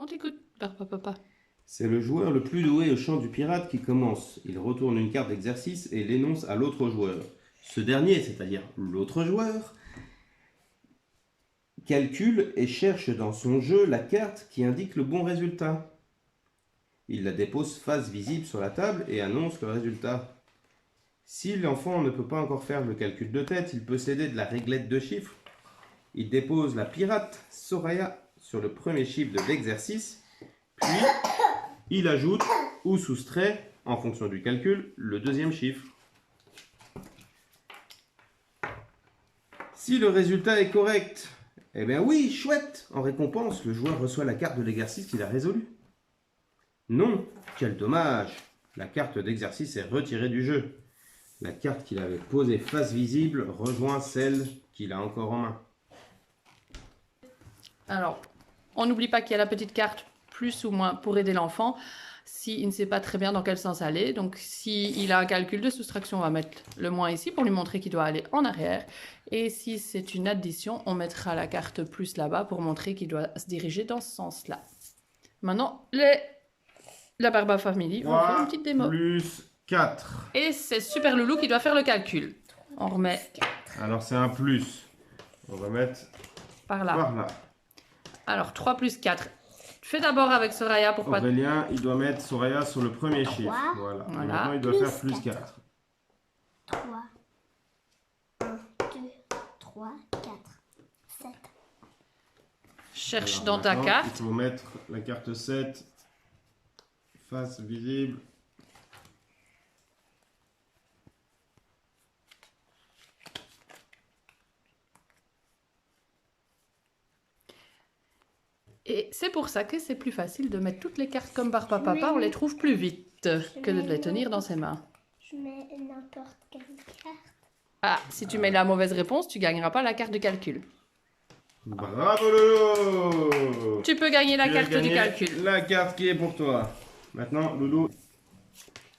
t'écoute, papa. C'est le joueur le plus doué au chant du pirate qui commence. Il retourne une carte d'exercice et l'énonce à l'autre joueur. Ce dernier, c'est-à-dire l'autre joueur, calcule et cherche dans son jeu la carte qui indique le bon résultat. Il la dépose face visible sur la table et annonce le résultat. Si l'enfant ne peut pas encore faire le calcul de tête, il peut s'aider de la réglette de chiffres. Il dépose la pirate Soraya sur le premier chiffre de l'exercice, puis il ajoute ou soustrait, en fonction du calcul, le deuxième chiffre. Si le résultat est correct, eh bien oui, chouette! En récompense, le joueur reçoit la carte de l'exercice qu'il a résolu. Non, quel dommage! La carte d'exercice est retirée du jeu. La carte qu'il avait posée face visible rejoint celle qu'il a encore en main. Alors, on n'oublie pas qu'il y a la petite carte plus ou moins pour aider l'enfant s'il ne sait pas très bien dans quel sens aller. Donc, s'il a un calcul de soustraction, on va mettre le moins ici pour lui montrer qu'il doit aller en arrière. Et si c'est une addition, on mettra la carte plus là-bas pour montrer qu'il doit se diriger dans ce sens-là. Maintenant, la Barba Family, on va faire une petite démo. Plus 4. Et c'est Super Loulou qui doit faire le calcul. On remet Alors c'est un plus. On va mettre par là. par là. Alors, 3 plus 4. Fais d'abord avec Soraya pour pas... Aurélien, il doit mettre Soraya sur le premier chiffre. Voilà. Voilà. Maintenant, il doit Plus faire plus 4. 3, 1, 2, 3, 4, 7. Cherche Alors, dans ta maintenant, carte. Il faut mettre la carte 7 face visible. Et c'est pour ça que c'est plus facile de mettre toutes les cartes comme Barba Papa, on les trouve plus vite que de les tenir dans ses mains. Je mets n'importe quelle carte. Ah, si tu mets la mauvaise réponse, tu gagneras pas la carte de calcul. Bravo Loulou! Tu peux gagner la Tu as carte du gagné calcul. La carte qui est pour toi. Maintenant, Loulou,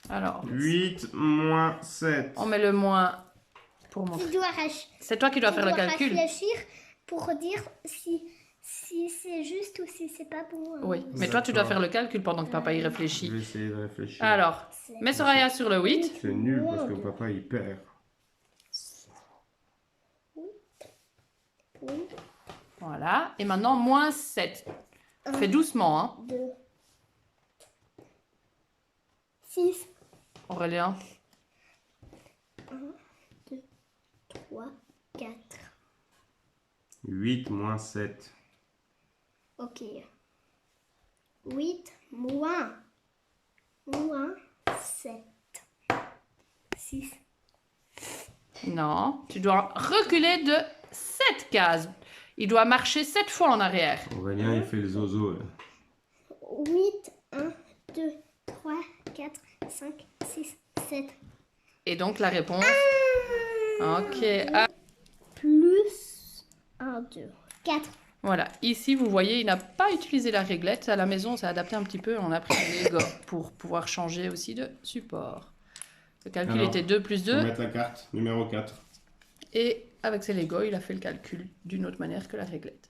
Alors, 8 moins 7. on met le moins pour Tu montrer. dois, C'est toi qui dois faire le calcul. réfléchir pour dire si c'est juste ou si c'est pas bon. Oui, mais toi tu dois faire le calcul pendant que papa y Je réfléchit. vais essayer de réfléchir. Alors, mets Soraya sur le 8. C'est nul parce que papa il perd. Oui. Voilà. Et maintenant, moins 7. Fais doucement, hein. 2, 6, Aurélien. 2, 3, 4. 8 moins 7. Ok. 8 moins 7. 6. Non, tu dois reculer de 7 cases. Il doit marcher 7 fois en arrière. Aurélien il fait le zozo. Là. 8, 1, 2, 3, 4, 5, 6, 7. Et donc la réponse... Ok. Ah, Plus 1, 2, 4. voilà. Ici, vous voyez, il n'a pas utilisé la réglette. À la maison, on s'est adapté un petit peu. On a pris les Lego pour pouvoir changer aussi de support. Le calcul Alors, était 2 plus On va 2. mettre la carte numéro 4. Et avec ses Lego, il a fait le calcul d'une autre manière que la réglette.